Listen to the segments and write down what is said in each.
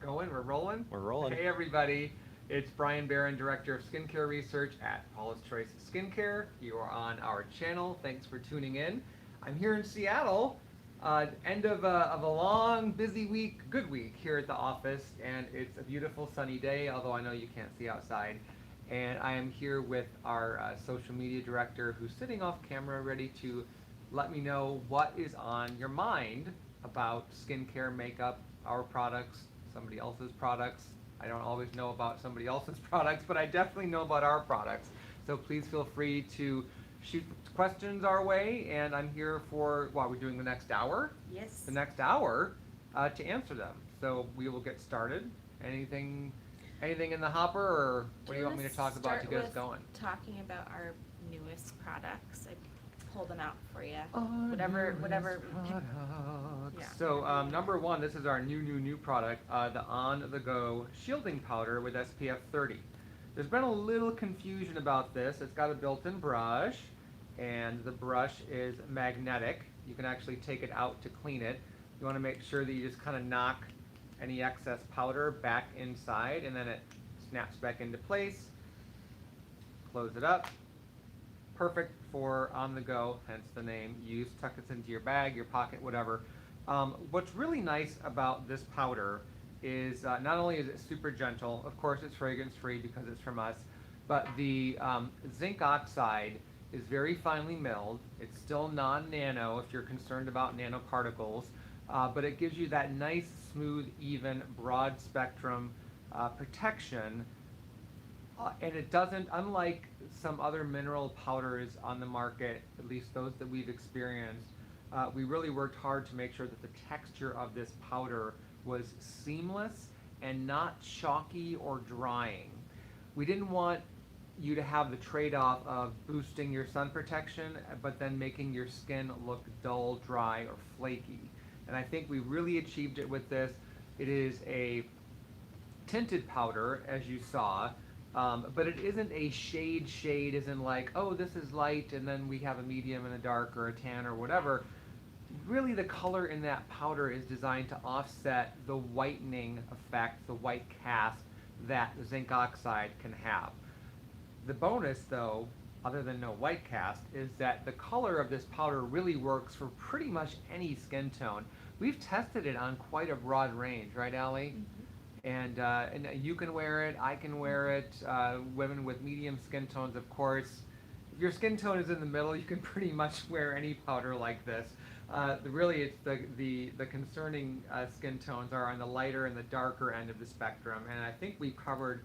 going? We're rolling? We're rolling. Hey everybody, it's Bryan, Director of Skincare Research at Paula's Choice Skincare. You are on our channel. Thanks for tuning in. I'm here in Seattle, end of a long, busy week, good week here at the office, and it's a beautiful sunny day, although I know you can't see outside. And I am here with our social media director who's sitting off camera ready to let me know what is on your mind about skincare, makeup, our products, somebody else's products. I don't always know about somebody else's products, but I definitely know about our products. So please feel free to shoot questions our way, and I'm here for, what, we're doing the next hour? Yes. The next hour to answer them. So we will get started. Anything in the hopper, or what do you want me to talk about to get us going? Talking about our newest products. I pulled them out for you. Whatever. Yeah. So number one, this is our new product, the On The Go Shielding Powder with SPF 30. There's been a little confusion about this. It's got a built-in brush, and the brush is magnetic. You can actually take it out to clean it. You want to make sure that you just kind of knock any excess powder back inside, and then it snaps back into place. Close it up. Perfect for on the go, hence the name. Use, tuck this into your bag, your pocket, whatever. What's really nice about this powder is not only is it super gentle, of course it's fragrance free because it's from us, but the zinc oxide is very finely milled. It's still non-nano if you're concerned about nanoparticles, but it gives you that nice, smooth, even, broad spectrum protection. And it doesn't, unlike some other mineral powders on the market, at least those that we've experienced, we really worked hard to make sure that the texture of this powder was seamless and not chalky or drying. We didn't want you to have the trade-off of boosting your sun protection, but then making your skin look dull, dry, or flaky. And I think we really achieved it with this. It is a tinted powder, as you saw. But it isn't a shade as in like, oh, this is light and then we have a medium and a dark or a tan or whatever. Really the color in that powder is designed to offset the whitening effect, the white cast that zinc oxide can have. The bonus though, other than no white cast, is that the color of this powder really works for pretty much any skin tone. We've tested it on quite a broad range, right, Allie? Mm-hmm. And you can wear it, I can wear it, women with medium skin tones, of course. If your skin tone is in the middle, you can pretty much wear any powder like this. Really, it's the concerning skin tones are on the lighter and the darker end of the spectrum, and I think we've covered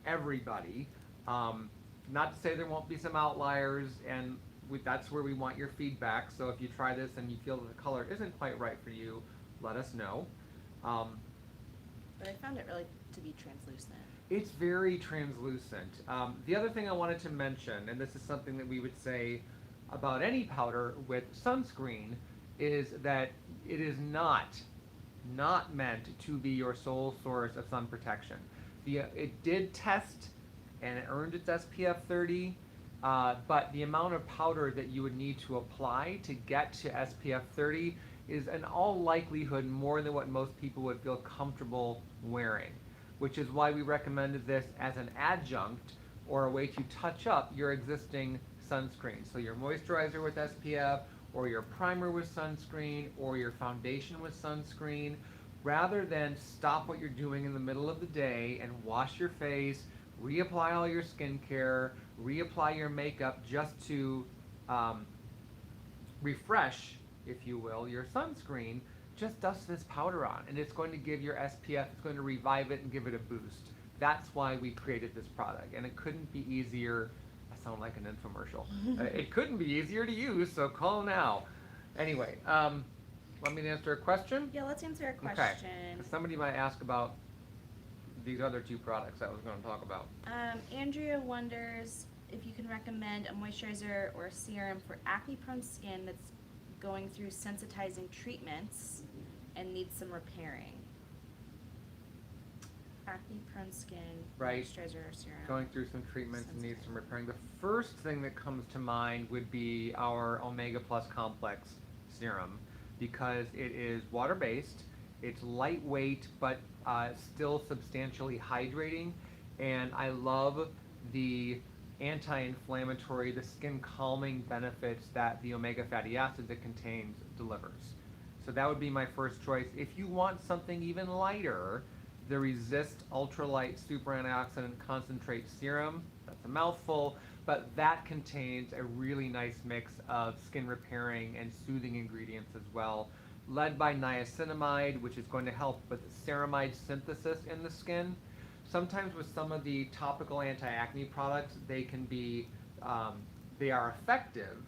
everybody. Not to say there won't be some outliers, and that's where we want your feedback, so if you try this and you feel that the color isn't quite right for you, let us know. But I found it really to be translucent. It's very translucent. The other thing I wanted to mention, and this is something that we would say about any powder with sunscreen, is that it is not meant to be your sole source of sun protection. It did test and it earned its SPF 30, but the amount of powder that you would need to apply to get to SPF 30 is in all likelihood more than what most people would feel comfortable wearing, which is why we recommended this as an adjunct or a way to touch up your existing sunscreen. So your moisturizer with SPF, or your primer with sunscreen, or your foundation with sunscreen, rather than stop what you're doing in the middle of the day and wash your face, reapply all your skincare, reapply your makeup just to refresh, if you will, your sunscreen. Just dust this powder on, and it's going to give your SPF, it's going to revive it and give it a boost. That's why we created this product, and it couldn't be easier. I sound like an infomercial. It couldn't be easier to use, so call now. Anyway, want me to answer a question? Yeah, let's answer a Okay. question. Somebody might ask about these other two products I was going to talk about. Andrea wonders if you can recommend a moisturizer or a serum for acne-prone skin that's going through sensitizing treatments and needs some repairing. Acne-prone skin, Right. moisturizer or serum. Going through some treatments and needs some repairing. The first thing that comes to mind would be our Omega Plus Complex serum, because it is water-based It's lightweight, but still substantially hydrating. And I love the anti-inflammatory, the skin calming benefits that the omega fatty acid it contains delivers. So that would be my first choice. If you want something even lighter, the Resist Ultralight Super Antioxidant Concentrate Serum, that's a mouthful, but that contains a really nice mix of skin repairing and soothing ingredients as well, led by niacinamide, which is going to help with ceramide synthesis in the skin. Sometimes with some of the topical anti-acne products, they can be, they are effective,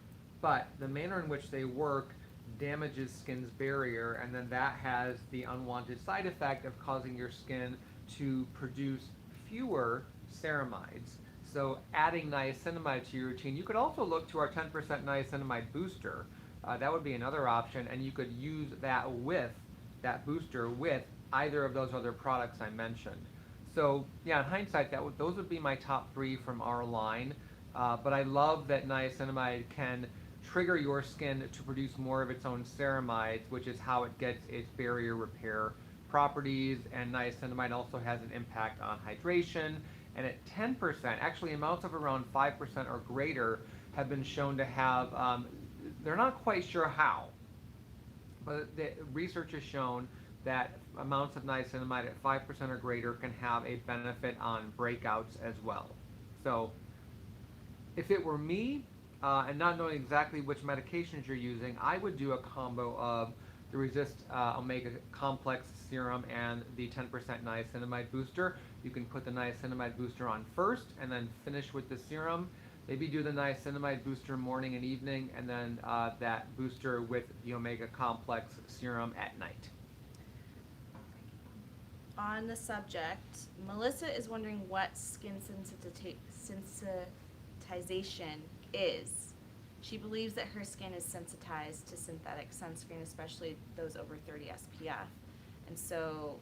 but the manner in which they work damages skin's barrier, and then that has the unwanted side effect of causing your skin to produce fewer ceramides. So adding niacinamide to your routine, you could also look to our 10% niacinamide booster. That would be another option, and you could use that with that booster with either of those other products I mentioned. So yeah, in hindsight, those would be my top three from our line. But I love that niacinamide can trigger your skin to produce more of its own ceramides, which is how it gets its barrier repair properties. And niacinamide also has an impact on hydration. And at 10%, actually amounts of around 5% or greater have been shown to have, they're not quite sure how, but the research has shown that amounts of niacinamide at 5% or greater can have a benefit on breakouts as well. So if it were me, and not knowing exactly which medications you're using, I would do a combo of the Resist Omega Complex Serum and the 10% niacinamide booster. You can put the niacinamide booster on first and then finish with the serum. Maybe do the niacinamide booster morning and evening, and then that booster with the Omega Complex Serum at night. On the subject, Melissa is wondering what skin sensitization is. She believes that her skin is sensitized to synthetic sunscreen, especially those over 30 SPF. And so,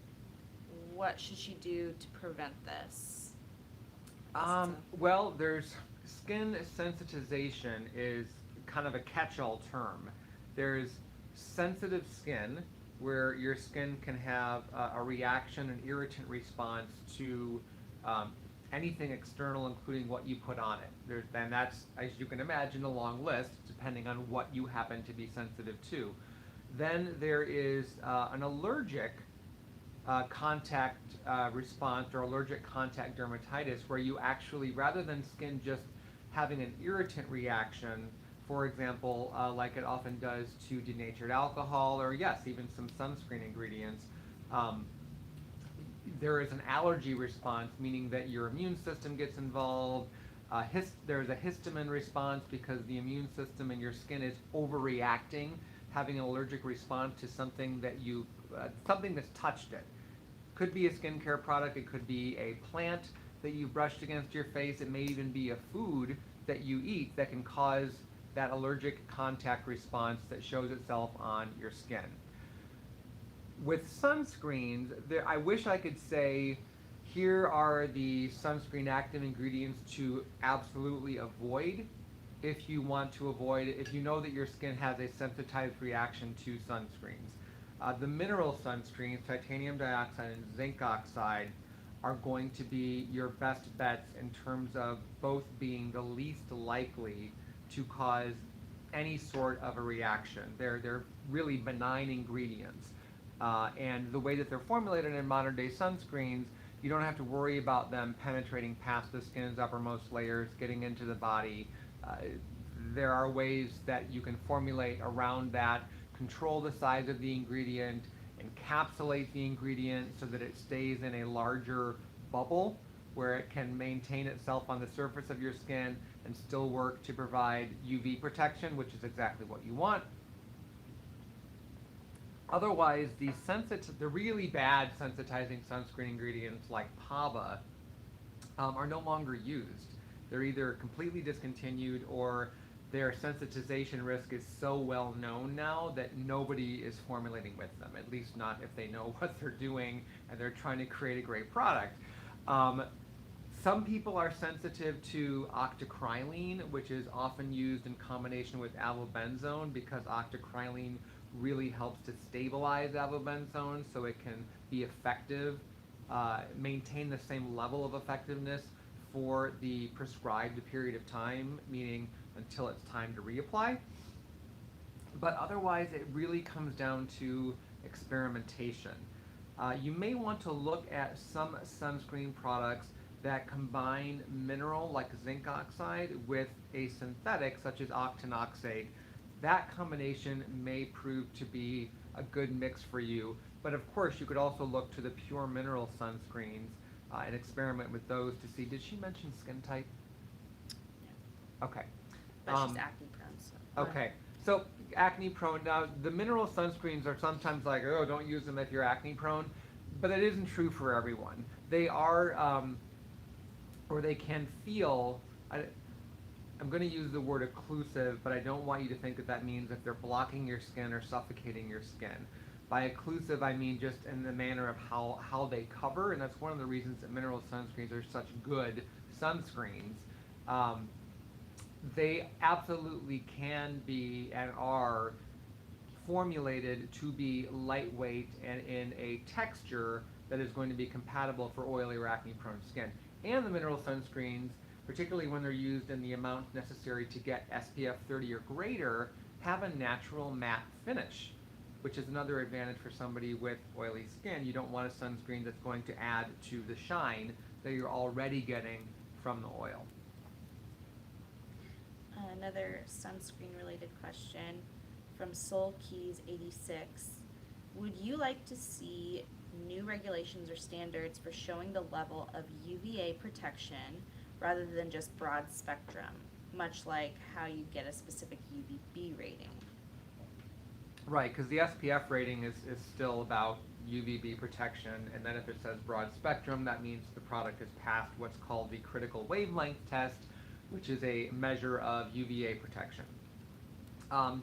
what should she do to prevent this? Well, there's skin sensitization is kind of a catch-all term. There's sensitive skin, where your skin can have a reaction, an irritant response to anything external, including what you put on it. And that's, as you can imagine, a long list, depending on what you happen to be sensitive to. Then there is an allergic contact response or allergic contact dermatitis, where you actually, rather than skin just having an irritant reaction, for example, like it often does to denatured alcohol, or yes, even some sunscreen ingredients, there is an allergy response, meaning that your immune system gets involved. There's a histamine response because the immune system in your skin is overreacting, having an allergic response to something that something that's touched it. Could be a skincare product, it could be a plant that you brushed against your face, it may even be a food that you eat that can cause that allergic contact response that shows itself on your skin. With sunscreens, I wish I could say, here are the sunscreen active ingredients to absolutely avoid if you want to avoid it, if you know that your skin has a sensitized reaction to sunscreens. The mineral sunscreens, titanium dioxide and zinc oxide, are going to be your best bets in terms of both being the least likely to cause any sort of a reaction. They're really benign ingredients. And the way that they're formulated in modern day sunscreens, you don't have to worry about them penetrating past the skin's uppermost layers, getting into the body. There are ways that you can formulate around that, control the size of the ingredient, encapsulate the ingredient so that it stays in a larger bubble where it can maintain itself on the surface of your skin and still work to provide UV protection, which is exactly what you want. Otherwise, the really bad sensitizing sunscreen ingredients like PABA are no longer used. They're either completely discontinued, or their sensitization risk is so well known now that nobody is formulating with them, at least not if they know what they're doing and they're trying to create a great product. Some people are sensitive to octocrylene, which is often used in combination with avobenzone, because octocrylene really helps to stabilize avobenzone so it can be effective, maintain the same level of effectiveness for the prescribed period of time, meaning until it's time to reapply. But otherwise, it really comes down to experimentation. You may want to look at some sunscreen products that combine mineral like zinc oxide with a synthetic such as octinoxate. That combination may prove to be a good mix for you. But of course, you could also look to the pure mineral sunscreens and experiment with those to see. Did she mention skin type? No. Okay. But she's acne prone, so. Okay. So acne prone. Now the mineral sunscreens are sometimes like, oh, don't use them if you're acne prone, but it isn't true for everyone. They are, or they can feel. I'm going to use the word occlusive, but I don't want you to think that that means that they're blocking your skin or suffocating your skin. By occlusive, I mean just in the manner of how they cover, and that's one of the reasons that mineral sunscreens are such good sunscreens. They absolutely can be and are formulated to be lightweight and in a texture that is going to be compatible for oily or acne-prone skin. And the mineral sunscreens, particularly when they're used in the amount necessary to get SPF 30 or greater, have a natural matte finish, which is another advantage for somebody with oily skin. You don't want a sunscreen that's going to add to the shine that you're already getting from the oil. Another sunscreen related question from Soul Keys 86. Would you like to see new regulations or standards for showing the level of UVA protection rather than just broad spectrum, much like how you get a specific UVB rating? Right, because the SPF rating is still about UVB protection, and then if it says broad spectrum, that means the product has passed what's called the critical wavelength test, which is a measure of UVA protection.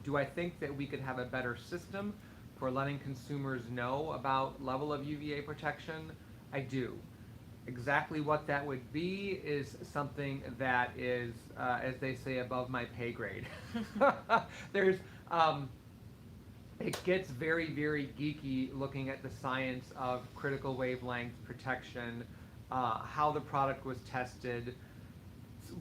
Do I think that we could have a better system for letting consumers know about level of UVA protection? I do. Exactly what that would be is something that is, as they say, above my pay grade. There's, it gets very, very geeky looking at the science of critical wavelength protection, how the product was tested.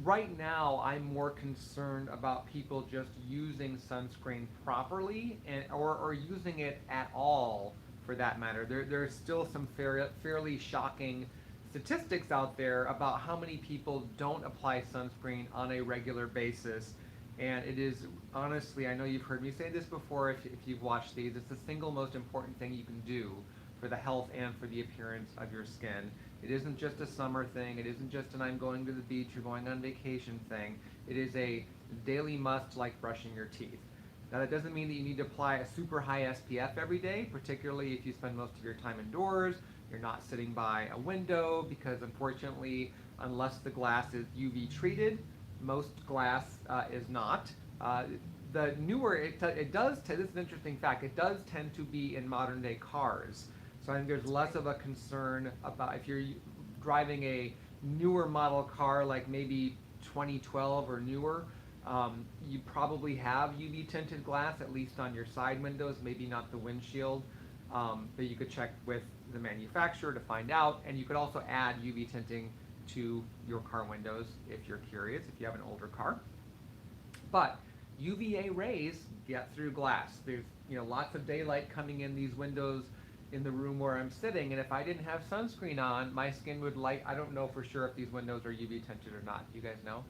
Right now, I'm more concerned about people just using sunscreen properly or using it at all, for that matter. There's still some fairly shocking statistics out there about how many people don't apply sunscreen on a regular basis. And it is, honestly, I know you've heard me say this before if you've watched these, it's the single most important thing you can do for the health and for the appearance of your skin. It isn't just a summer thing, it isn't just an I'm going to the beach or going on vacation thing. It is a daily must, like brushing your teeth. Now that doesn't mean that you need to apply a super high SPF every day, particularly if you spend most of your time indoors, you're not sitting by a window, because unfortunately, unless the glass is UV treated, most glass is not. The newer, it does, this is an interesting fact, it does tend to be in modern day cars. So I think there's less of a concern about if you're driving a newer model car, like maybe 2012 or newer, you probably have UV tinted glass, at least on your side windows, maybe not the windshield, but you could check with the manufacturer to find out, and you could also add UV tinting to your car windows if you're curious, if you have an older car. But UVA rays get through glass. There's lots of daylight coming in these windows in the room where I'm sitting, and if I didn't have sunscreen on, my skin would light. I don't know for sure if these windows are UV tinted or not. You guys know?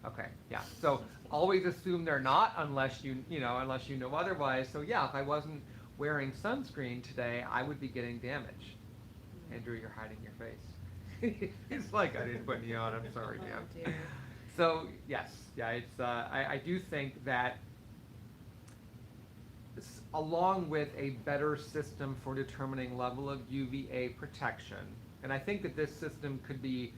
Okay, yeah. So always assume they're not unless you know otherwise. So yeah, if I wasn't wearing sunscreen today, I would be getting damage. Andrew, you're hiding your face. It's like I didn't put any on. I'm sorry, Dan. Oh, dear. So yes, yeah, it's. I do think that along with a better system for determining level of UVA protection, and I think that this system could be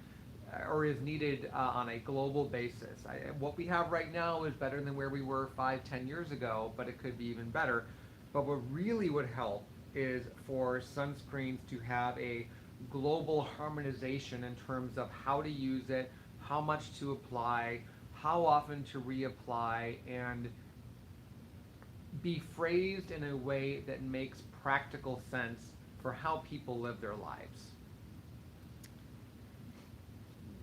or is needed on a global basis. What we have right now is better than where we were 5-10 years ago, but it could be even better. But what really would help is for sunscreens to have a global harmonization in terms of how to use it, how much to apply, how often to reapply, and be phrased in a way that makes practical sense for how people live their lives.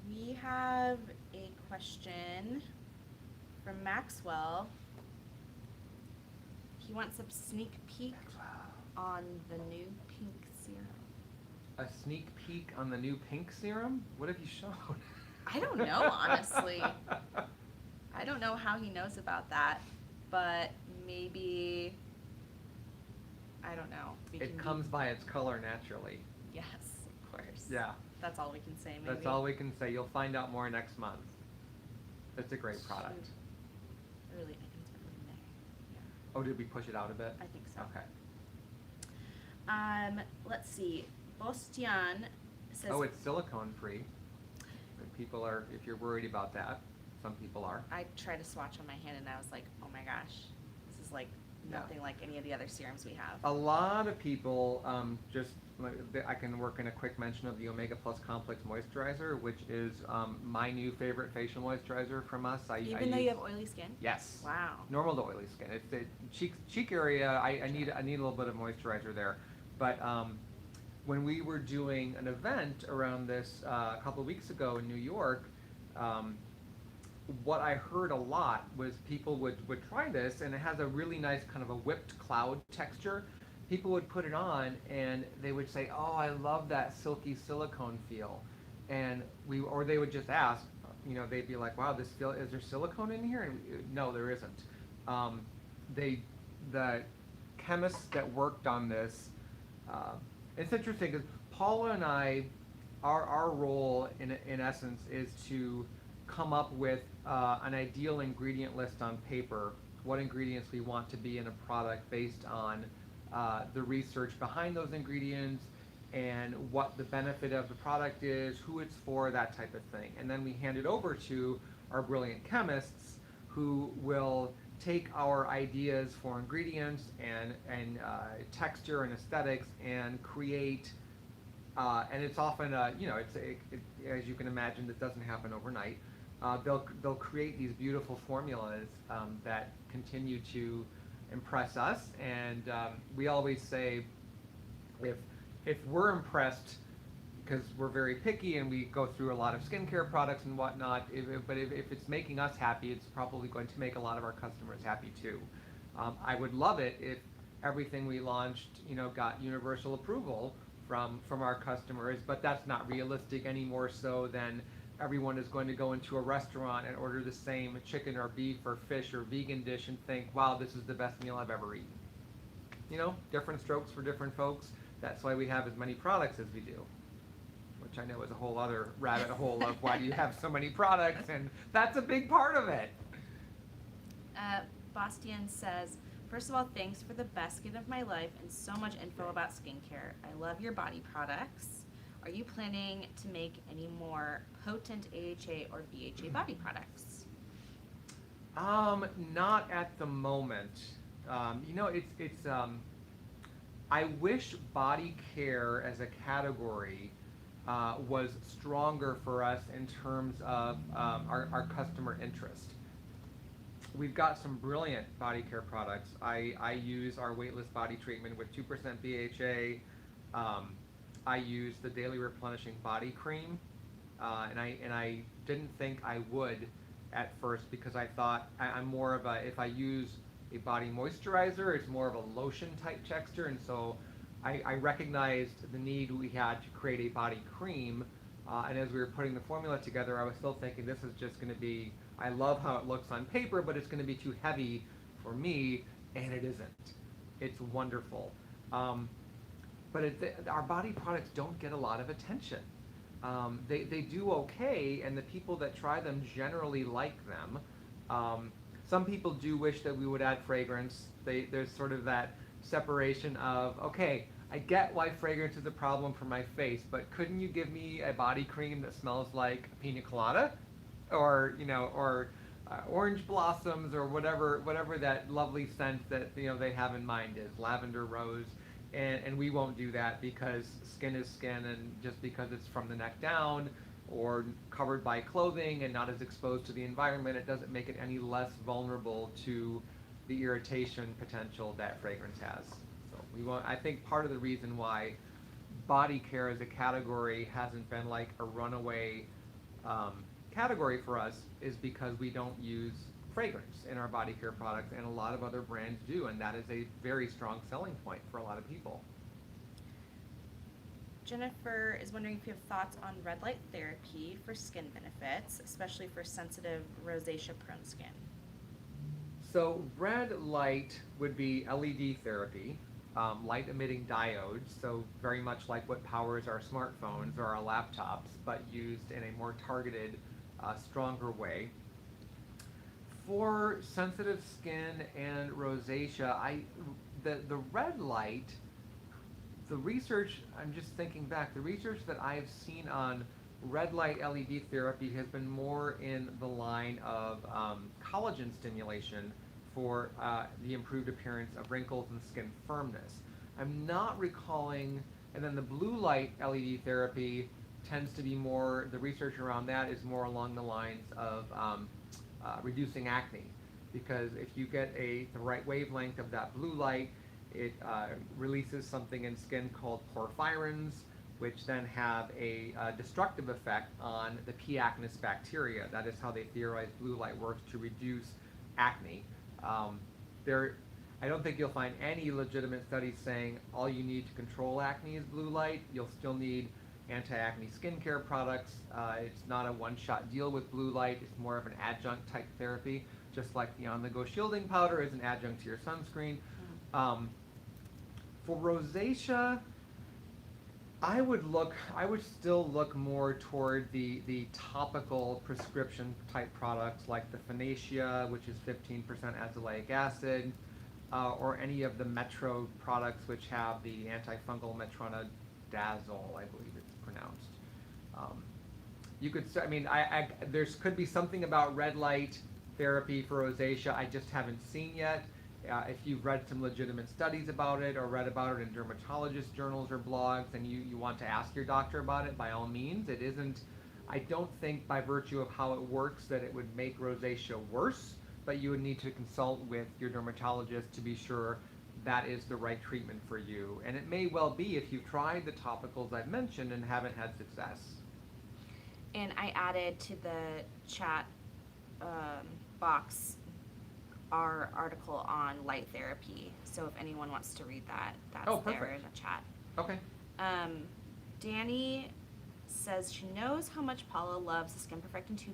We have a question from Maxwell. He wants a sneak peek on the new pink serum. A sneak peek on the new pink serum? What have you shown? I don't know, honestly. I don't know how he knows about that, but maybe, I don't know. It comes by its color naturally. Yes, of course. Yeah. That's all we can say, maybe. That's all we can say. You'll find out more next month. It's a great product. I think it's early May. Yeah. Oh, did we push it out a bit? I think so. Okay. Let's see. Bostian says. Oh, it's silicone free. People are, if you're worried about that, some people are. I tried a swatch on my hand and I was like, oh my gosh, this is like nothing like any of the other serums we have. A lot of people I can work in a quick mention of the Omega Plus Complex Moisturizer, which is my new favorite facial moisturizer from us. Even though you have oily skin? Yes. Wow. Normal to oily skin. It's the cheek area. I need a little bit of moisturizer there, but when we were doing an event around this a couple of weeks ago in New York, what I heard a lot was people would try this, and it has a really nice kind of a whipped cloud texture. People would put it on and they would say, "Oh, I love that silky silicone feel," and or they would just ask, they'd be like, "Wow, is there silicone in here?" And no, there isn't. The chemists that worked on this. It's interesting because Paula and I, our role in essence is to come up with an ideal ingredient list on paper, what ingredients we want to be in a product based on the research behind those ingredients and what the benefit of the product is, who it's for, that type of thing. And then we hand it over to our brilliant chemists who will take our ideas for ingredients and texture and aesthetics and create, and it's often, as you can imagine, that doesn't happen overnight. They'll create these beautiful formulas that continue to impress us, and we always say, if we're impressed, because we're very picky and we go through a lot of skincare products and whatnot, but if it's making us happy, it's probably going to make a lot of our customers happy too. I would love it if everything we launched, got universal approval from our customers, but that's not realistic any more so than everyone is going to go into a restaurant and order the same chicken or beef or fish or vegan dish and think, wow, this is the best meal I've ever eaten. Different strokes for different folks. That's why we have as many products as we do, which I know is a whole other rabbit hole of why do you have so many products, and that's a big part of it. Bastian says, first of all, thanks for the best skin of my life and so much info about skincare. I love your body products. Are you planning to make any more potent AHA or BHA body products? Not at the moment. I wish body care as a category was stronger for us in terms of our customer interest. We've got some brilliant body care products. I use our weightless body treatment with 2% BHA. I use the daily replenishing body cream, and I didn't think I would at first because I thought I'm more of if I use a body moisturizer, it's more of a lotion type texture, and so I recognized the need we had to create a body cream, and as we were putting the formula together, I was still thinking this is just going to be, I love how it looks on paper, but it's going to be too heavy for me, and it isn't. It's wonderful. But our body products don't get a lot of attention. They do okay, and the people that try them generally like them. Some people do wish that we would add fragrance. There's sort of that separation of, okay, I get why fragrance is a problem for my face, but couldn't you give me a body cream that smells like a pina colada, or orange blossoms, or whatever that lovely scent that they have in mind is, lavender, rose. And we won't do that because skin is skin, and just because it's from the neck down or covered by clothing and not as exposed to the environment, it doesn't make it any less vulnerable to the irritation potential that fragrance has. So I think part of the reason why body care as a category hasn't been like a runaway category for us is because we don't use fragrance in our body care products, and a lot of other brands do, and that is a very strong selling point for a lot of people. Jennifer is wondering if you have thoughts on red light therapy for skin benefits, especially for sensitive rosacea prone skin. So red light would be LED therapy, light emitting diodes, so very much like what powers our smartphones or our laptops, but used in a more targeted, stronger way. For sensitive skin and rosacea, the red light, the research, I'm just thinking back, the research that I've seen on red light LED therapy has been more in the line of collagen stimulation for the improved appearance of wrinkles and skin firmness. I'm not recalling, and then the blue light LED therapy tends to be more, the research around that is more along the lines of reducing acne, because if you get the right wavelength of that blue light, it releases something in skin called porphyrins, which then have a destructive effect on the P. acnes bacteria. That is how they theorize blue light works to reduce acne. I don't think you'll find any legitimate studies saying all you need to control acne is blue light. You'll still need anti-acne skincare products. It's not a one-shot deal with blue light. It's more of an adjunct type therapy, just like the on-the-go shielding powder is an adjunct to your sunscreen. For rosacea, I would still look more toward the topical prescription type products like the Phoenicia, which is 15% azelaic acid, or any of the Metro products which have the antifungal metronidazole, I believe it's pronounced. You could, I mean, there could be something about red light therapy for rosacea I just haven't seen yet. If you've read some legitimate studies about it or read about it in dermatologist journals or blogs and you want to ask your doctor about it, by all means. It isn't, I don't think by virtue of how it works that it would make rosacea worse, but you would need to consult with your dermatologist to be sure that is the right treatment for you. And it may well be if you've tried the topicals I've mentioned and haven't had success. And I added to the chat box our article on light therapy. So if anyone wants to read that, that's there in the chat. Okay. Danny says she knows how much Paula loves the Skin Perfecting 2%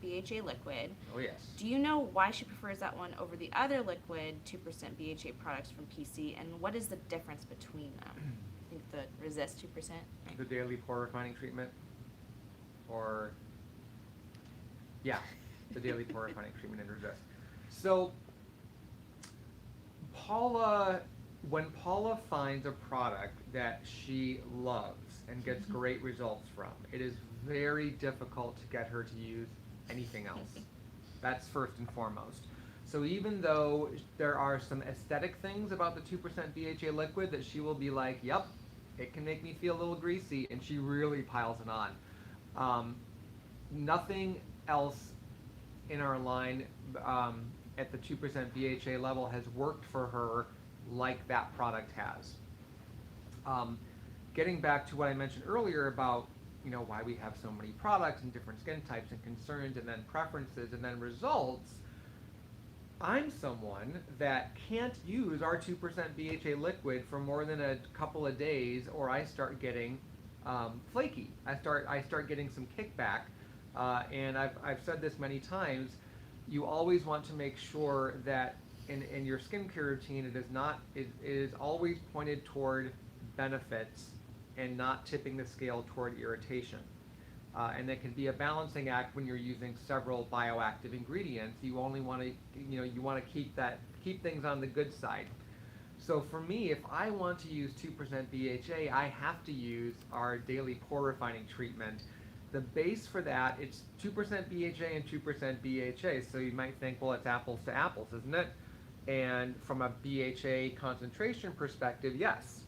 BHA liquid. Oh, yes. Do you know why she prefers that one over the other liquid 2% BHA products from PC, and what is the difference between them? I think the Resist 2%. Right? The daily pore refining treatment, or yeah, the daily pore refining treatment in Resist. So when Paula finds a product that she loves and gets great results from, it is very difficult to get her to use anything else. That's first and foremost. So even though there are some aesthetic things about the 2% BHA liquid that she will be like, yep, it can make me feel a little greasy, and she really piles it on. Nothing else in our line at the 2% BHA level has worked for her like that product has. Getting back to what I mentioned earlier about why we have so many products and different skin types and concerns and then preferences and then results, I'm someone that can't use our 2% BHA liquid for more than a couple of days, or I start getting flaky. I start getting some kickback, and I've said this many times. You always want to make sure that in your skincare routine, it is always pointed toward benefits and not tipping the scale toward irritation. And that can be a balancing act when you're using several bioactive ingredients. You only want to, you want to keep things on the good side. So for me, if I want to use 2% BHA, I have to use our daily pore refining treatment. The base for that, it's 2% BHA and 2% BHA. So you might think, well, it's apples to apples, isn't it? And from a BHA concentration perspective, yes.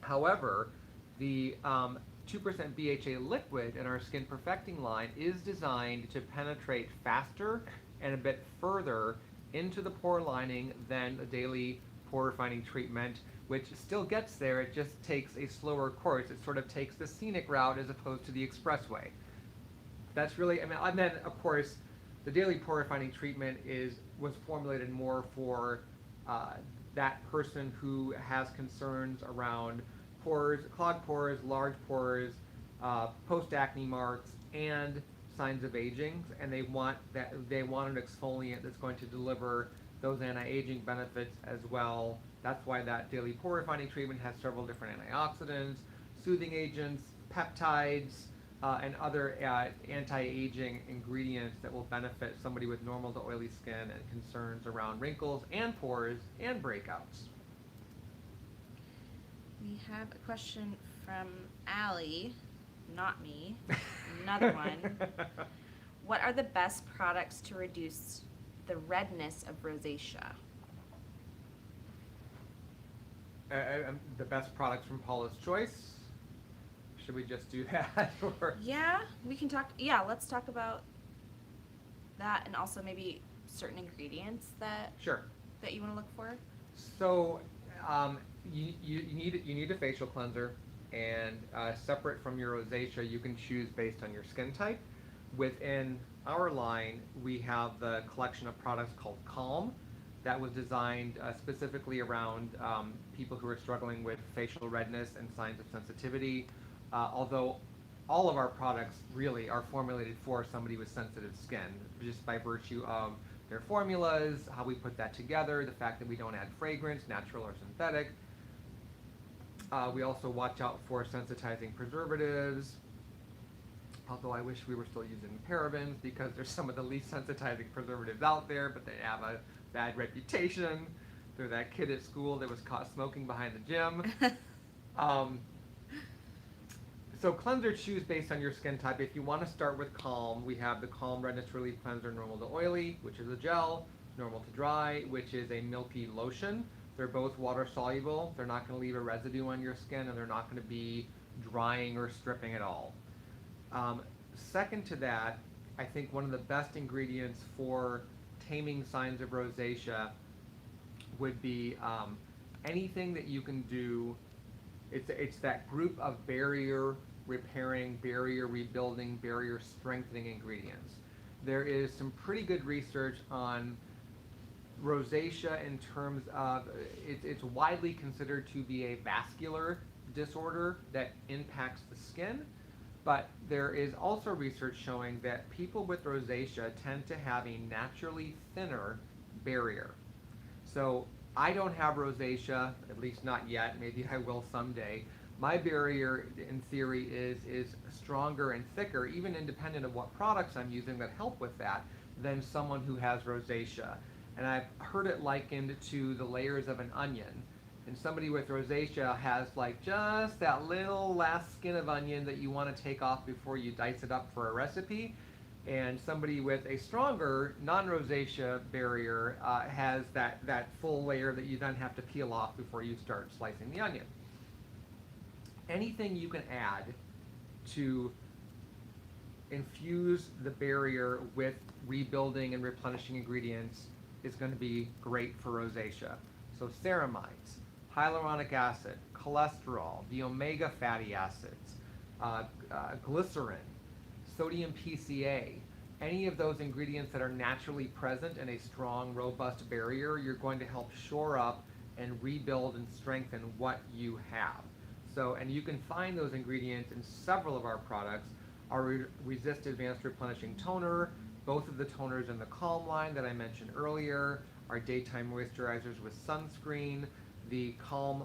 However, the 2% BHA liquid in our Skin Perfecting line is designed to penetrate faster and a bit further into the pore lining than a daily pore refining treatment, which still gets there. It just takes a slower course. It sort of takes the scenic route as opposed to the expressway. That's really, I mean, and then of course, the daily pore refining treatment was formulated more for that person who has concerns around pores, clogged pores, large pores, post acne marks, and signs of aging, and they want an exfoliant that's going to deliver those anti-aging benefits as well. That's why that daily pore refining treatment has several different antioxidants, soothing agents, peptides, and other anti-aging ingredients that will benefit somebody with normal to oily skin and concerns around wrinkles and pores and breakouts. We have a question from Allie, not me, another one. What are the best products to reduce the redness of rosacea? The best products from Paula's Choice. Should we just do that? Or? Yeah, we can talk. Yeah, let's talk about that, and also maybe certain ingredients that Sure. that you want to look for. So you need a facial cleanser, and separate from your rosacea, you can choose based on your skin type. Within our line, we have the collection of products called Calm, that was designed specifically around people who are struggling with facial redness and signs of sensitivity. Although all of our products really are formulated for somebody with sensitive skin, just by virtue of their formulas, how we put that together, the fact that we don't add fragrance, natural or synthetic. We also watch out for sensitizing preservatives, although I wish we were still using parabens because they're some of the least sensitizing preservatives out there, but they have a bad reputation. They're that kid at school that was caught smoking behind the gym. So cleanser, choose based on your skin type. If you want to start with Calm, we have the Calm Redness Relief Cleanser Normal to Oily, which is a gel, Normal to Dry, which is a milky lotion. They're both water soluble. They're not going to leave a residue on your skin, and they're not going to be drying or stripping at all. Second to that, I think one of the best ingredients for taming signs of rosacea would be anything that you can do. It's that group of barrier repairing, barrier rebuilding, barrier strengthening ingredients. There is some pretty good research on rosacea in terms of it's widely considered to be a vascular disorder that impacts the skin, but there is also research showing that people with rosacea tend to have a naturally thinner barrier. So I don't have rosacea, at least not yet. Maybe I will someday. My barrier, in theory, is stronger and thicker, even independent of what products I'm using that help with that, than someone who has rosacea. And I've heard it likened to the layers of an onion. And somebody with rosacea has like just that little last skin of onion that you want to take off before you dice it up for a recipe. And somebody with a stronger non-rosacea barrier has that full layer that you then have to peel off before you start slicing the onion. Anything you can add to infuse the barrier with rebuilding and replenishing ingredients is going to be great for rosacea. So ceramides, hyaluronic acid, cholesterol, the omega fatty acids, glycerin, sodium PCA, any of those ingredients that are naturally present in a strong, robust barrier, you're going to help shore up and rebuild and strengthen what you have. So, and you can find those ingredients in several of our products. Our Resist Advanced Replenishing Toner, both of the toners in the Calm line that I mentioned earlier, our daytime moisturizers with sunscreen, the Calm,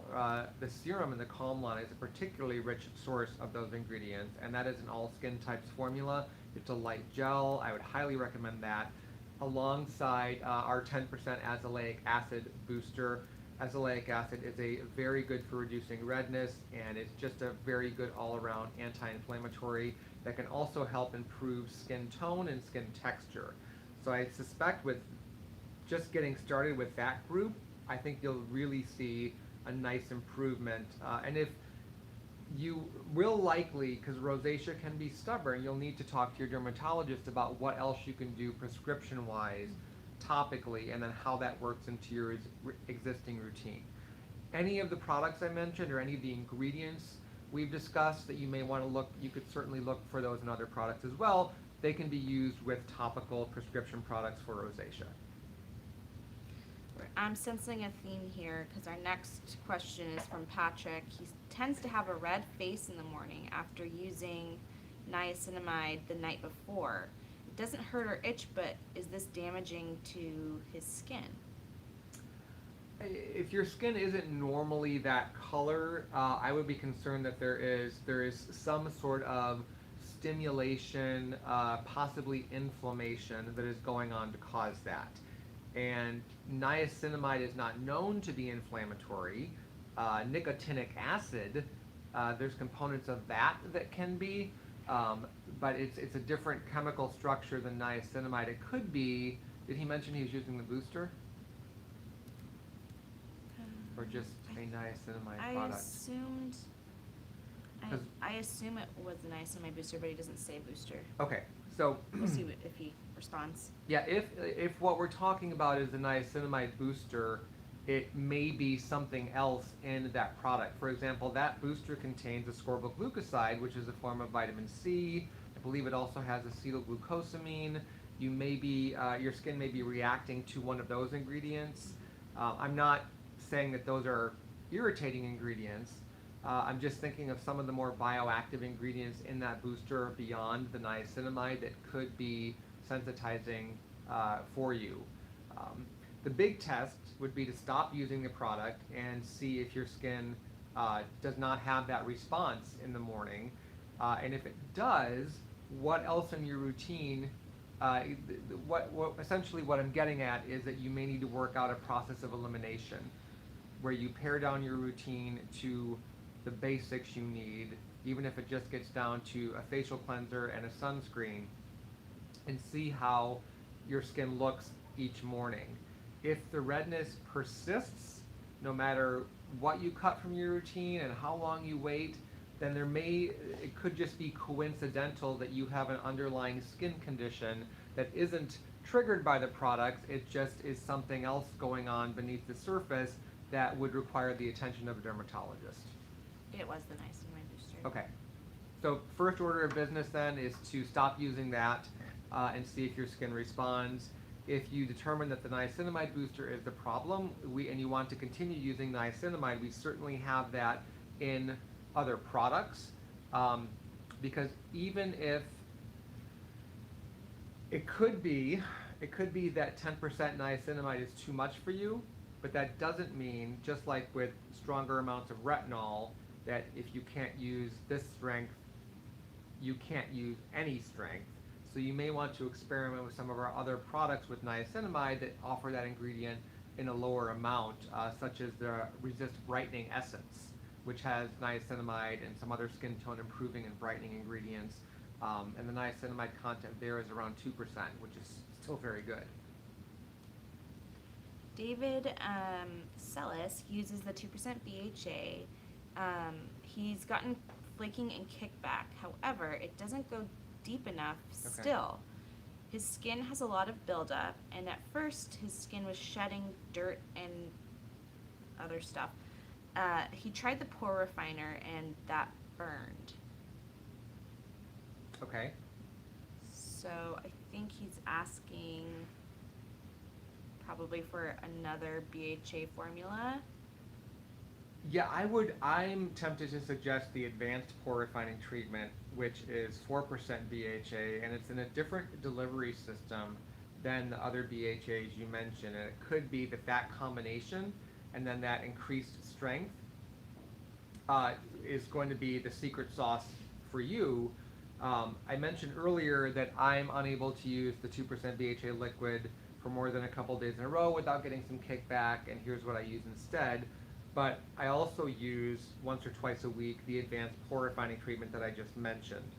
the serum in the Calm line is a particularly rich source of those ingredients, and that is an all skin types formula. It's a light gel. I would highly recommend that, alongside our 10% azelaic acid booster. Azelaic acid is a very good for reducing redness, and it's just a very good all-around anti-inflammatory that can also help improve skin tone and skin texture. So I suspect with just getting started with that group, I think you'll really see a nice improvement. And if you will likely, because rosacea can be stubborn, you'll need to talk to your dermatologist about what else you can do prescription-wise topically, and then how that works into your existing routine. Any of the products I mentioned or any of the ingredients we've discussed that you may want to look, you could certainly look for those in other products as well. They can be used with topical prescription products for rosacea. I'm sensing a theme here because our next question is from Patrick. He tends to have a red face in the morning after using niacinamide the night before. It doesn't hurt or itch, but is this damaging to his skin? If your skin isn't normally that color, I would be concerned that there is some sort of stimulation, possibly inflammation that is going on to cause that. And niacinamide is not known to be inflammatory. Nicotinic acid, there's components of that that can be, but it's a different chemical structure than niacinamide. It could be, did he mention he was using the booster? Or just a niacinamide product? I assume it was the niacinamide booster, but he doesn't say booster. Okay, so We'll see if he responds. yeah, if what we're talking about is the niacinamide booster, it may be something else in that product. For example, that booster contains ascorbylglucoside, which is a form of vitamin C. I believe it also has acetylglucosamine. You may be, your skin may be reacting to one of those ingredients. I'm not saying that those are irritating ingredients. I'm just thinking of some of the more bioactive ingredients in that booster beyond the niacinamide that could be sensitizing for you. The big test would be to stop using the product and see if your skin does not have that response in the morning. And if it does, what else in your routine, essentially what I'm getting at is that you may need to work out a process of elimination where you pare down your routine to the basics you need, even if it just gets down to a facial cleanser and a sunscreen, and see how your skin looks each morning. If the redness persists, no matter what you cut from your routine and how long you wait, then it could just be coincidental that you have an underlying skin condition that isn't triggered by the product. It just is something else going on beneath the surface that would require the attention of a dermatologist. It was the niacinamide booster. Okay. So first order of business then is to stop using that and see if your skin responds. If you determine that the niacinamide booster is the problem, and you want to continue using niacinamide, we certainly have that in other products, because even if it could be that 10% niacinamide is too much for you, but that doesn't mean, just like with stronger amounts of retinol, that if you can't use this strength, you can't use any strength. So you may want to experiment with some of our other products with niacinamide that offer that ingredient in a lower amount, such as the Resist Brightening Essence, which has niacinamide and some other skin tone improving and brightening ingredients. And the niacinamide content there is around 2%, which is still very good. David Sellis uses the 2% BHA. He's gotten flaking and kickback. However, it doesn't go deep enough still. His skin has a lot of buildup, and at first his skin was shedding dirt and other stuff. He tried the pore refiner, and that burned. Okay. So I think he's asking probably for another BHA formula. Yeah, I'm tempted to suggest the advanced pore refining treatment, which is 4% BHA, and it's in a different delivery system than the other BHAs you mentioned. And it could be that combination and then that increased strength is going to be the secret sauce for you. I mentioned earlier that I'm unable to use the 2% BHA liquid for more than a couple days in a row without getting some kickback, and here's what I use instead. But I also use once or twice a week the advanced pore refining treatment that I just mentioned.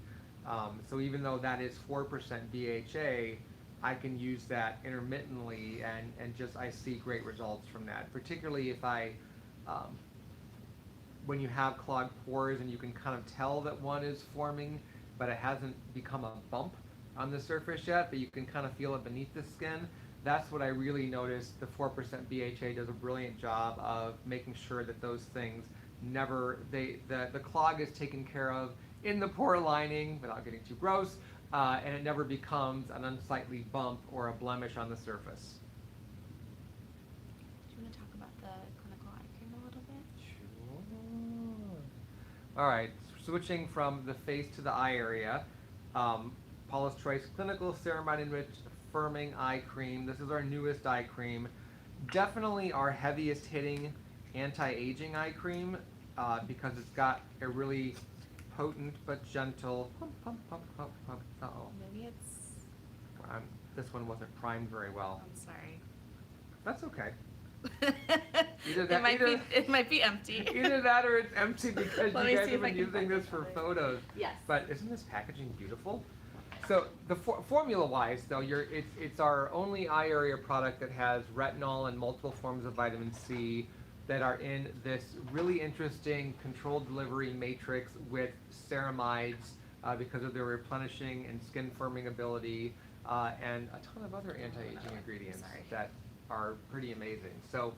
So even though that is 4% BHA, I can use that intermittently, and I see great results from that. Particularly if when you have clogged pores and you can kind of tell that one is forming, but it hasn't become a bump on the surface yet, but you can kind of feel it beneath the skin. that's what I really noticed. The 4% BHA does a brilliant job of making sure that those things never, the clog is taken care of in the pore lining without getting too gross, and it never becomes an unsightly bump or a blemish on the surface. Do you want to talk about the clinical eye cream a little bit? Sure. All right, switching from the face to the eye area, Paula's Choice Clinical Ceramide Enriched Firming Eye Cream. This is our newest eye cream. Definitely our heaviest hitting anti-aging eye cream because it's got a really potent but gentle uh-oh. Maybe it's. This one wasn't primed very well. I'm sorry. That's okay. It might be empty. Either that or it's empty because Let you me guys see have if I been can using find this it for later. photos. Yes. But isn't this packaging beautiful? So the formula-wise, though, it's our only eye area product that has retinol and multiple forms of vitamin C that are in this really interesting controlled delivery matrix with ceramides because of their replenishing and skin firming ability and a ton of other anti-aging ingredients that are pretty amazing. So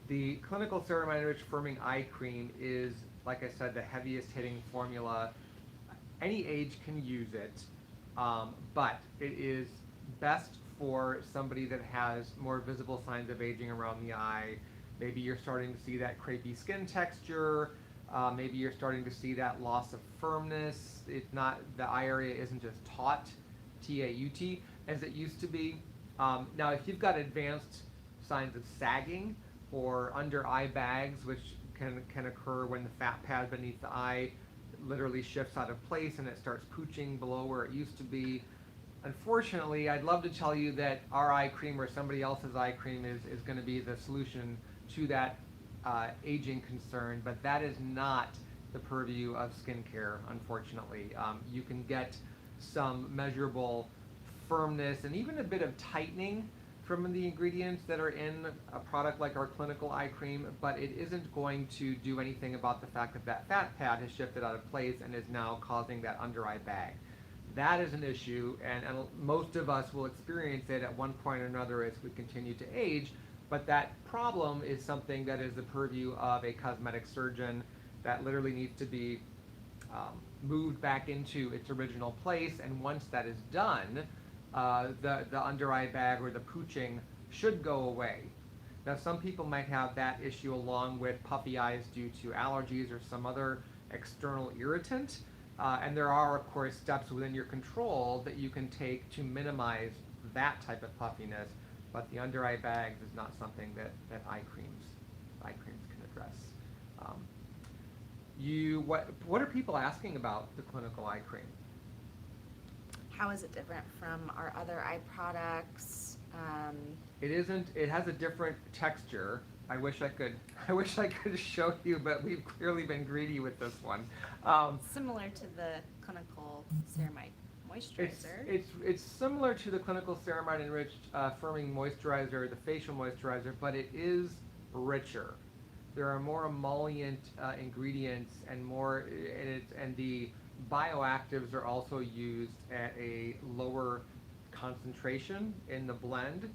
the Clinical Ceramide Enriched Firming Eye Cream is, like I said, the heaviest hitting formula. Any age can use it. But it is best for somebody that has more visible signs of aging around the eye. Maybe you're starting to see that crepey skin texture. Maybe you're starting to see that loss of firmness. It's not, the eye area isn't as taut, T-A-U-T, as it used to be. Now, if you've got advanced signs of sagging or under eye bags, which can occur when the fat pad beneath the eye literally shifts out of place and it starts pooching below where it used to be. Unfortunately, I'd love to tell you that our eye cream or somebody else's eye cream is going to be the solution to that aging concern, but that is not the purview of skincare, unfortunately. You can get some measurable firmness and even a bit of tightening from the ingredients that are in a product like our clinical eye cream, but it isn't going to do anything about the fact that that fat pad has shifted out of place and is now causing that under eye bag. That is an issue, and most of us will experience it at one point or another as we continue to age, but that problem is something that is the purview of a cosmetic surgeon that literally needs to be moved back into its original place, and once that is done, the under eye bag or the pooching should go away. Now, some people might have that issue along with puffy eyes due to allergies or some other external irritant, and there are, of course, steps within your control that you can take to minimize that type of puffiness, but the under eye bags is not something that eye creams can address. What are people asking about the clinical eye cream? How is it different from our other eye products? It isn't. It has a different texture. I wish I could show you, but we've clearly been greedy with this one. Similar to the clinical ceramide moisturizer. It's similar to the clinical ceramide enriched firming moisturizer, the facial moisturizer, but it is richer. There are more emollient ingredients and more, and the bioactives are also used at a lower concentration in the blend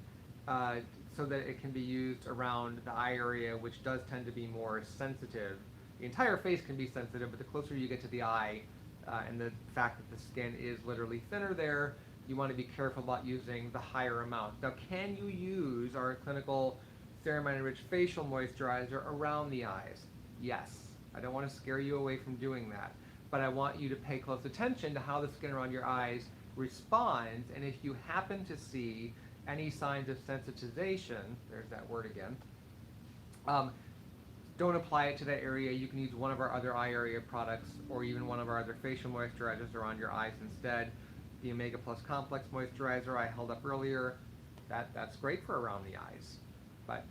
so that it can be used around the eye area, which does tend to be more sensitive. The entire face can be sensitive, but the closer you get to the eye and the fact that the skin is literally thinner there, you want to be careful about using the higher amount. Now, can you use our clinical ceramide enriched facial moisturizer around the eyes? Yes. I don't want to scare you away from doing that, but I want you to pay close attention to how the skin around your eyes responds, and if you happen to see any signs of sensitization, there's that word again, don't apply it to that area. You can use one of our other eye area products or even one of our other facial moisturizers around your eyes instead. The Omega Plus Complex Moisturizer I held up earlier, that's great for around the eyes. But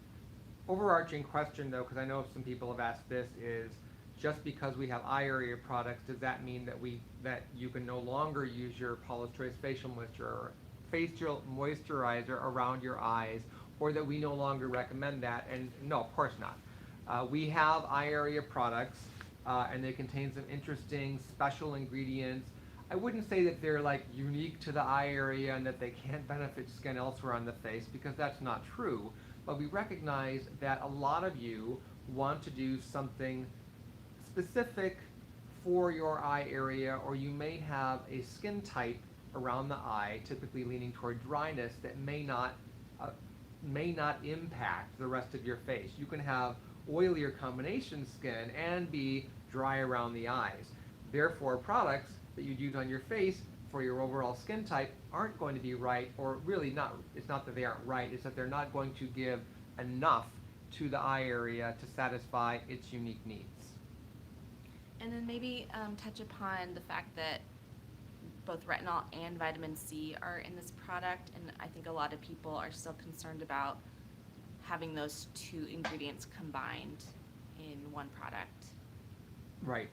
overarching question though, because I know some people have asked this, is just because we have eye area products, does that mean that you can no longer use your Paula's Choice facial moisturizer around your eyes, or that we no longer recommend that? And no, of course not. We have eye area products, and they contain some interesting special ingredients. I wouldn't say that they're like unique to the eye area and that they can't benefit skin elsewhere on the face, because that's not true. But we recognize that a lot of you want to do something specific for your eye area, or you may have a skin type around the eye, typically leaning toward dryness, that uh, may not impact the rest of your face. You can have oily or combination skin and be dry around the eyes. Therefore, products that you use on your face for your overall skin type aren't going to be right, or really not. It's not that they aren't right, it's that they're not going to give enough to the eye area to satisfy its unique needs. And then maybe touch upon the fact that both retinol and vitamin C are in this product, and I think a lot of people are still concerned about having those two ingredients combined in one product. Right.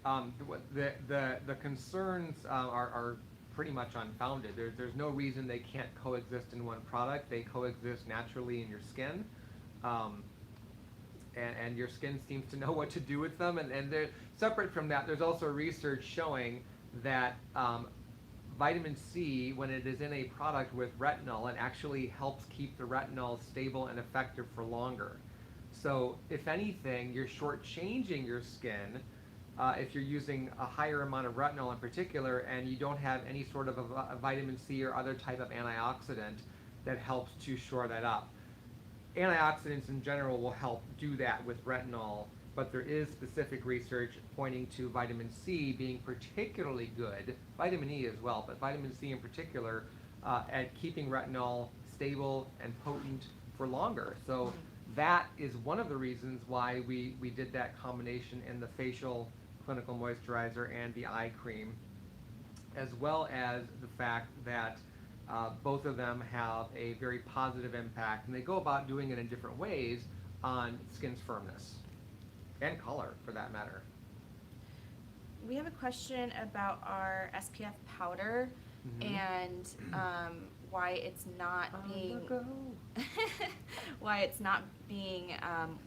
The concerns are pretty much unfounded. There's no reason they can't coexist in one product. They coexist naturally in your skin. And your skin seems to know what to do with them. And they're separate from that. There's also research showing that vitamin C, when it is in a product with retinol, it actually helps keep the retinol stable and effective for longer. So if anything, you're shortchanging your skin if you're using a higher amount of retinol in particular, and you don't have any sort of a vitamin C or other type of antioxidant that helps to shore that up. Antioxidants in general will help do that with retinol, but there is specific research pointing to vitamin C being particularly good, vitamin E as well, but vitamin C in particular, at keeping retinol stable and potent for longer. So that is one of the reasons why we did that combination in the facial clinical moisturizer and the eye cream, as well as the fact that both of them have a very positive impact, and they go about doing it in different ways on skin's firmness and color, for that matter. We have a question about our SPF powder and why it's not being why it's not being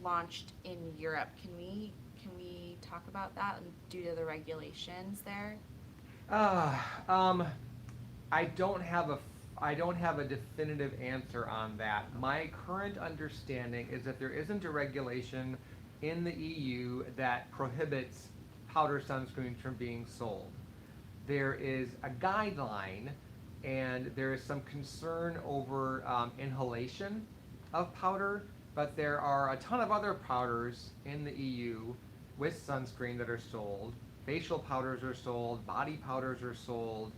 launched in Europe. Can we talk about that due to the regulations there? I don't have a definitive answer on that. My current understanding is that there isn't a regulation in the EU that prohibits powder sunscreens from being sold. There is a guideline, and there is some concern over inhalation of powder, but there are a ton of other powders in the EU with sunscreen that are sold. Facial powders are sold, body powders are sold.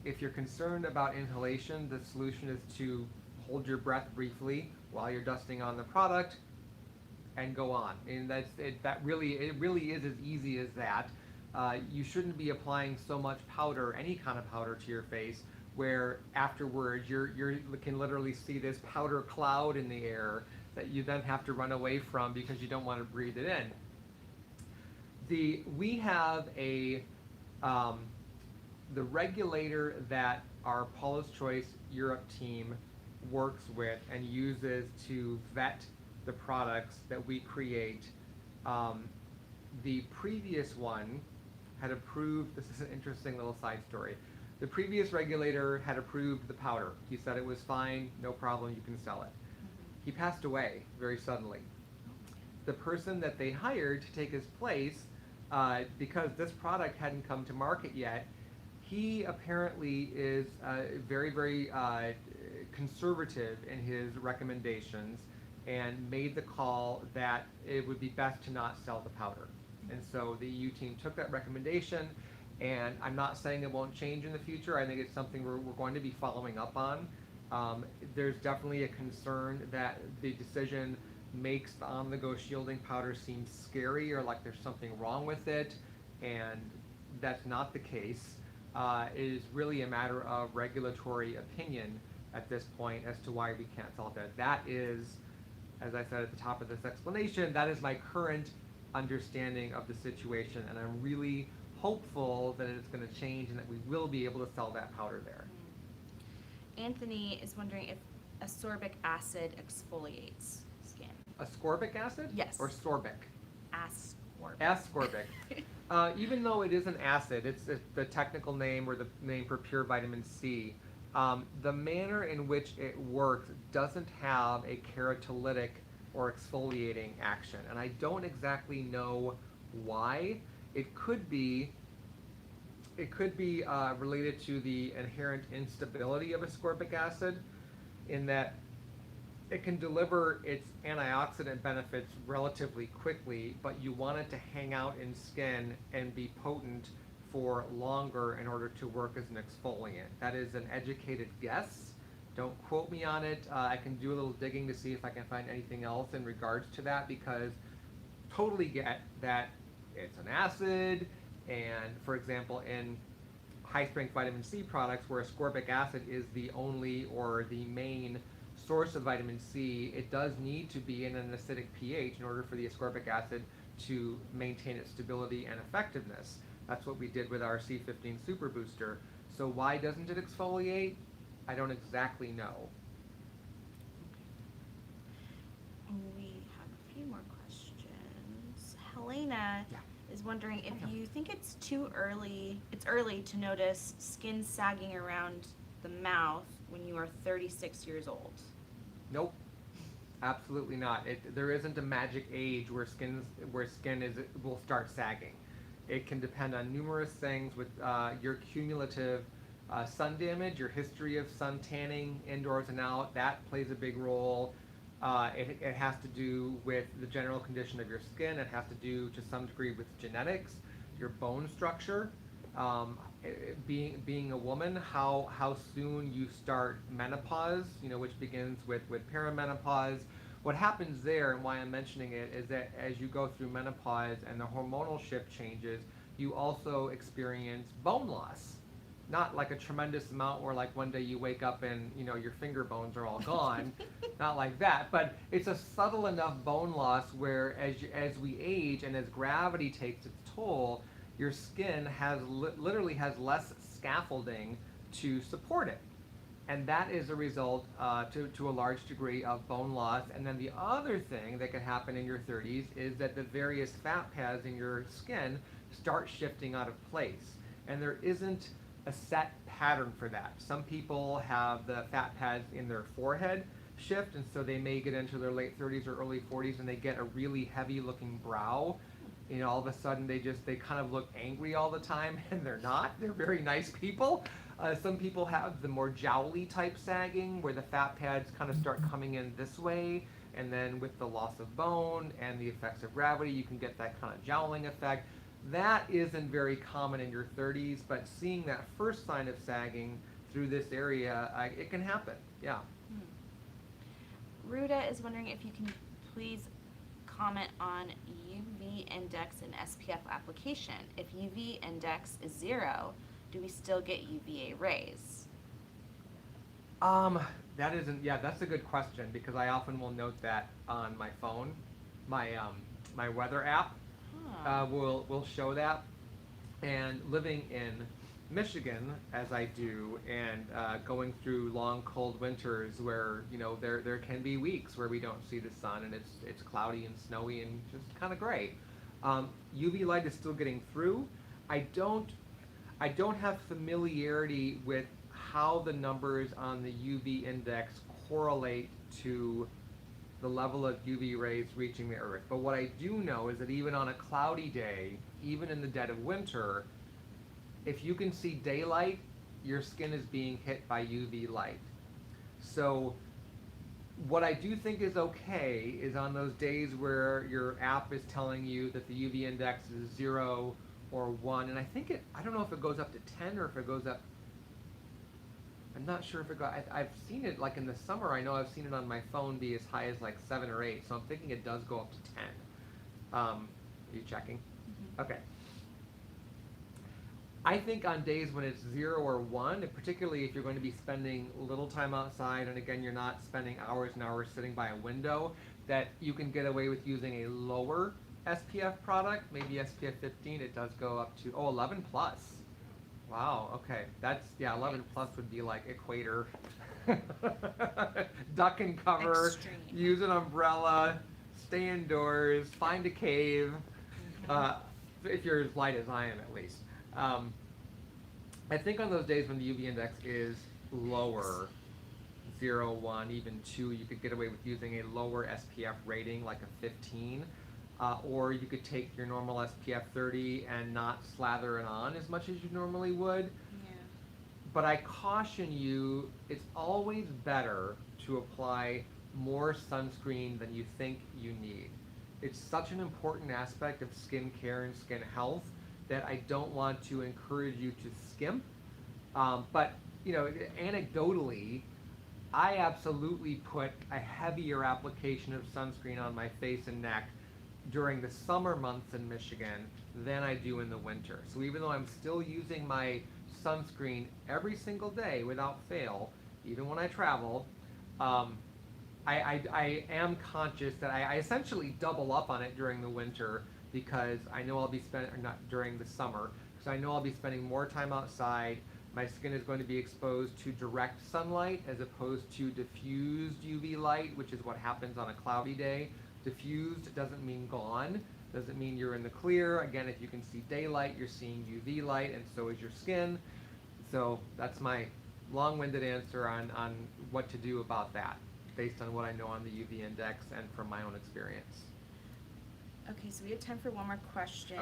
If you're concerned about inhalation, the solution is to hold your breath briefly while you're dusting on the product and go on. And it really is as easy as that. You shouldn't be applying so much powder, any kind of powder, to your face where afterwards you can literally see this powder cloud in the air that you then have to run away from because you don't want to breathe it in. We have the regulator that our Paula's Choice Europe team works with and uses to vet the products that we create. The previous one had approved, this is an interesting little side story. The previous regulator had approved the powder. He said it was fine, no problem, you can sell it. He passed away very suddenly. The person that they hired to take his place, because this product hadn't come to market yet, he apparently is very, very conservative in his recommendations and made the call that it would be best to not sell the powder. And so the EU team took that recommendation, and I'm not saying it won't change in the future. I think it's something we're going to be following up on. There's definitely a concern that the decision makes the on-the-go shielding powder seem scary or like there's something wrong with it, and that's not the case. It is really a matter of regulatory opinion at this point as to why we can't sell that. That is, as I said at the top of this explanation, that is my current understanding of the situation, and I'm really hopeful that it's going to change and that we will be able to sell that powder there. Anthony is wondering if ascorbic acid exfoliates skin. Ascorbic acid? Yes. Or sorbic? Ascorbic. Ascorbic. Even though it is an acid, it's the technical name or the name for pure vitamin C. The manner in which it works doesn't have a keratolytic or exfoliating action, and I don't exactly know why. It could be related to the inherent instability of ascorbic acid, in that it can deliver its antioxidant benefits relatively quickly, but you want it to hang out in skin and be potent for longer in order to work as an exfoliant. That is an educated guess. Don't quote me on it. I can do a little digging to see if I can find anything else in regards to that, because totally get that it's an acid, and for example, in high-strength vitamin C products where ascorbic acid is the only or the main source of vitamin C, it does need to be in an acidic pH in order for the ascorbic acid to maintain its stability and effectiveness. That's what we did with our C15 Super Booster. So why doesn't it exfoliate? I don't exactly know. We have a few more questions. Helena Yeah. is wondering if Okay. you think it's early to notice skin sagging around the mouth when you are 36 years old. Nope. Absolutely not. There isn't a magic age where skin will start sagging. It can depend on numerous things with your cumulative sun damage, your history of sun tanning indoors and out. That plays a big role. It has to do with the general condition of your skin. It has to do to some degree with genetics, your bone structure. Being a woman, how soon you start menopause, which begins with perimenopause. What happens there, and why I'm mentioning it, is that as you go through menopause and the hormonal shift changes, you also experience bone loss. Not like a tremendous amount where like one day you wake up and your finger bones are all gone, not like that, but it's a subtle enough bone loss where as we age and as gravity takes its toll, your skin literally has less scaffolding to support it. And that is a result to a large degree of bone loss. And then the other thing that can happen in your 30s is that the various fat pads in your skin start shifting out of place. And there isn't a set pattern for that. Some people have the fat pads in their forehead shift, and so they may get into their late 30s or early 40s and they get a really heavy looking brow. All of a sudden they kind of look angry all the time, and they're not. They're very nice people. Some people have the more jowly type sagging, where the fat pads kind of start coming in this way, and then with the loss of bone and the effects of gravity, you can get that kind of jowling effect. That isn't very common in your 30s, but seeing that first sign of sagging through this area, it can happen. Yeah. Ruda is wondering if you can please comment on UV index and SPF application. If UV index is 0, do we still get UVA rays? That's a good question, because I often will note that on my phone. My weather app will show that. And living in Michigan, as I do, and going through long cold winters where there can be weeks where we don't see the sun and it's cloudy and snowy and just kind of gray. UV light is still getting through. I don't have familiarity with how the numbers on the UV index correlate to the level of UV rays reaching the earth. But what I do know is that even on a cloudy day, even in the dead of winter, if you can see daylight, your skin is being hit by UV light. So what I do think is okay is on those days where your app is telling you that the UV index is 0 or 1, and I don't know if it goes up to 10 or if it goes up, I'm not sure if it goes, I've seen it like in the summer. I know I've seen it on my phone be as high as like 7 or 8, so I'm thinking it does go up to 10. Are you checking? Mm-hmm. Okay. I think on days when it's 0 or 1, and particularly if you're going to be spending little time outside, and again, you're not spending hours and hours sitting by a window, that you can get away with using a lower SPF product, maybe SPF 15. It does go up to 11 plus. Wow, okay, 11 plus would be like equator. Duck and cover, Extreme. use an umbrella, stay indoors, find a cave. if you're as light as I am at least. Um, I think on those days when the UV index is lower, 0, 1, even 2, you could get away with using a lower SPF rating, like a 15. Or you could take your normal SPF 30 and not slather it on as much as you normally would. Yeah. But I caution you, it's always better to apply more sunscreen than you think you need. It's such an important aspect of skin care and skin health that I don't want to encourage you to skimp. But, you know, anecdotally, I absolutely put a heavier application of sunscreen on my face and neck during the summer months in Michigan than I do in the winter. So even though I'm still using my sunscreen every single day without fail, even when I travel, I am conscious that I essentially double up on it during the winter because I know I'll be spending, or not during the summer, because I know I'll be spending more time outside. My skin is going to be exposed to direct sunlight as opposed to diffused UV light, which is what happens on a cloudy day. Diffused doesn't mean gone, doesn't mean you're in the clear. Again, if you can see daylight, you're seeing UV light, and so is your skin. So that's my long-winded answer on what to do about that, based on what I know on the UV index and from my own experience. Okay, so we have time for one more question.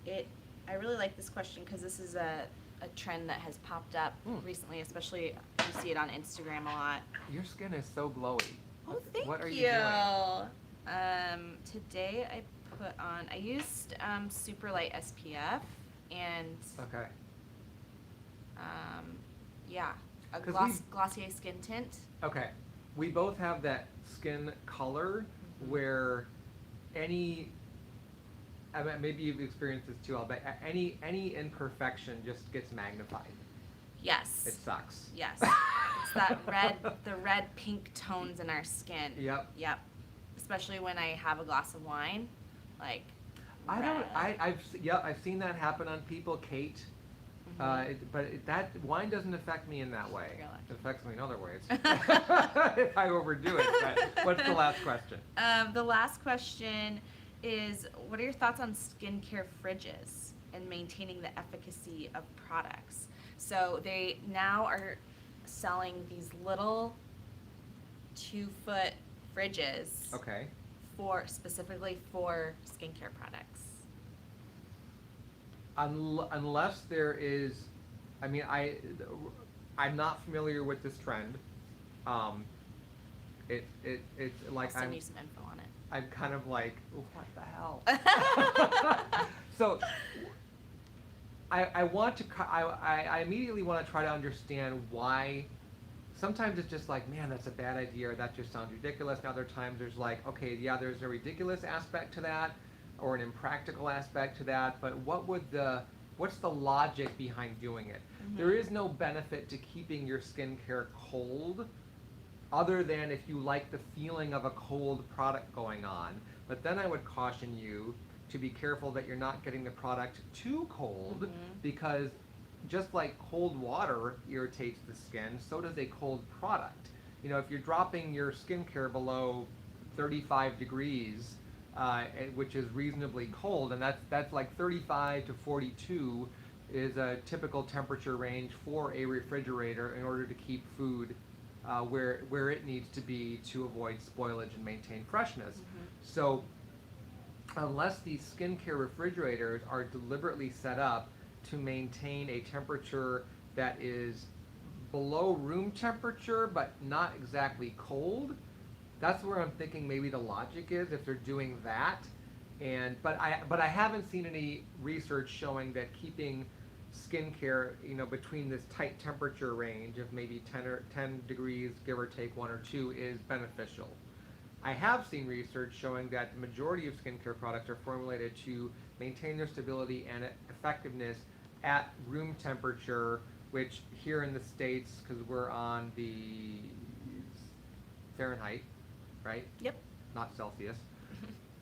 Okay. I really like this question because this is a trend that has popped up recently, especially you see it on Instagram a lot. Your skin is so glowy. Oh, thank What are you you. doing? Today I used super light SPF and Okay. yeah, a 'Cause Glossier skin tint. Okay. We both have that skin color where any, I mean, maybe you've experienced this too, I'll bet, any imperfection just gets magnified. Yes. It sucks. Yes. It's that the red pink tones in our skin. Yep. Yep. Especially when I have a glass of wine, like. I've seen that happen on people, Kate. That wine doesn't affect me in that way. You're lucky. It affects me in other ways. If I overdo it. But what's the last question? The last question is, what are your thoughts on skincare fridges and maintaining the efficacy of products? So they now are selling these little 2-foot fridges. Okay. Specifically for skincare products. Unless there is, I mean, I'm not familiar with this trend. It's like I'll send you some info on it. I'm kind of like, what the hell? So I immediately want to try to understand why. Sometimes it's just like, man, that's a bad idea, or that just sounds ridiculous. And other times there's like, okay, yeah, there's a ridiculous aspect to that, or an impractical aspect to that, but what's the logic behind doing it? There is no benefit to keeping your skincare cold, other than if you like the feeling of a cold product going on. But then I would caution you to be careful that you're not getting the product too cold, because just like cold water irritates the skin, so does a cold product. You know, if you're dropping your skincare below 35 degrees, which is reasonably cold, and that's like 35 to 42 is a typical temperature range for a refrigerator in order to keep food where it needs to be to avoid spoilage and maintain freshness. So unless these skincare refrigerators are deliberately set up to maintain a temperature that is below room temperature but not exactly cold, that's where I'm thinking maybe the logic is, if they're doing that. But I haven't seen any research showing that keeping skincare, you know, between this tight temperature range of maybe 10 degrees, give or take 1 or 2, is beneficial. I have seen research showing that the majority of skincare products are formulated to maintain their stability and effectiveness at room temperature, which here in the States, because we're on the Fahrenheit, right? Yep. Not Celsius.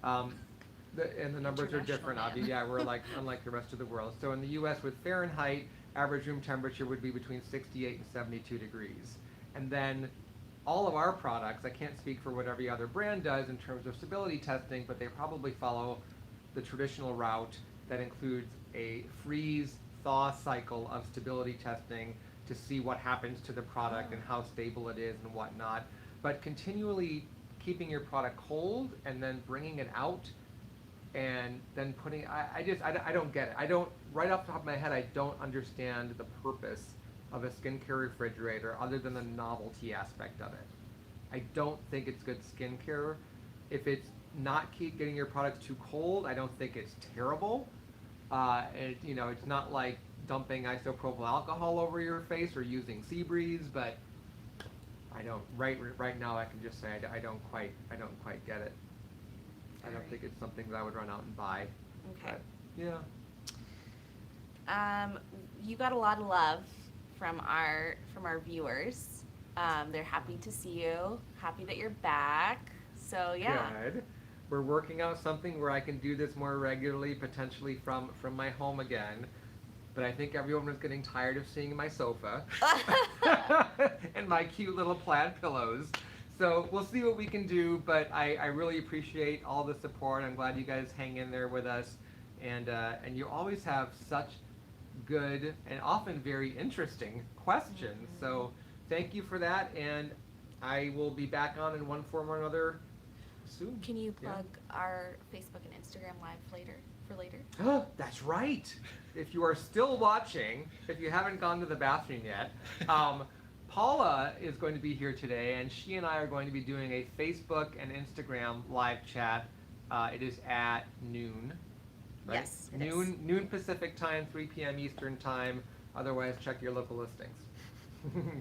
And the numbers are different, obviously. Yeah, we're like unlike the rest of the world. So in the U.S. with Fahrenheit, average room temperature would be between 68 and 72 degrees. And then all of our products, I can't speak for what every other brand does in terms of stability testing, but they probably follow the traditional route that includes a freeze thaw cycle of stability testing to see what happens to the product and how stable it is and whatnot, but continually keeping your product cold and then bringing it out and then putting, I don't get it. I don't, right off the top of my head, I don't understand the purpose of a skincare refrigerator other than the novelty aspect of it. I don't think it's good skincare. If it's not keep getting your products too cold, I don't think it's terrible. It's not like dumping isopropyl alcohol over your face or using Seabreeze, but I don't. Right now, I can just say I don't quite get it. I don't think it's something that I would run out and buy. Okay. But, yeah. You got a lot of love from our viewers. They're happy to see you. Happy that you're back. So yeah. Good. We're working out something where I can do this more regularly, potentially from my home again. But I think everyone was getting tired of seeing my sofa and my cute little plaid pillows. So we'll see what we can do, but I really appreciate all the support. I'm glad you guys hang in there with us. And you always have such good and often very interesting questions. So thank you for that, and I will be back on in one form or another soon. Can you plug our Facebook and Instagram live later? That's right. If you are still watching, if you haven't gone to the bathroom yet, Paula is going to be here today, and she and I are going to be doing a Facebook and Instagram live chat. It is at noon. Right? Yes, it noon Pacific time, 3 p.m. Eastern time. Otherwise, check your local listings.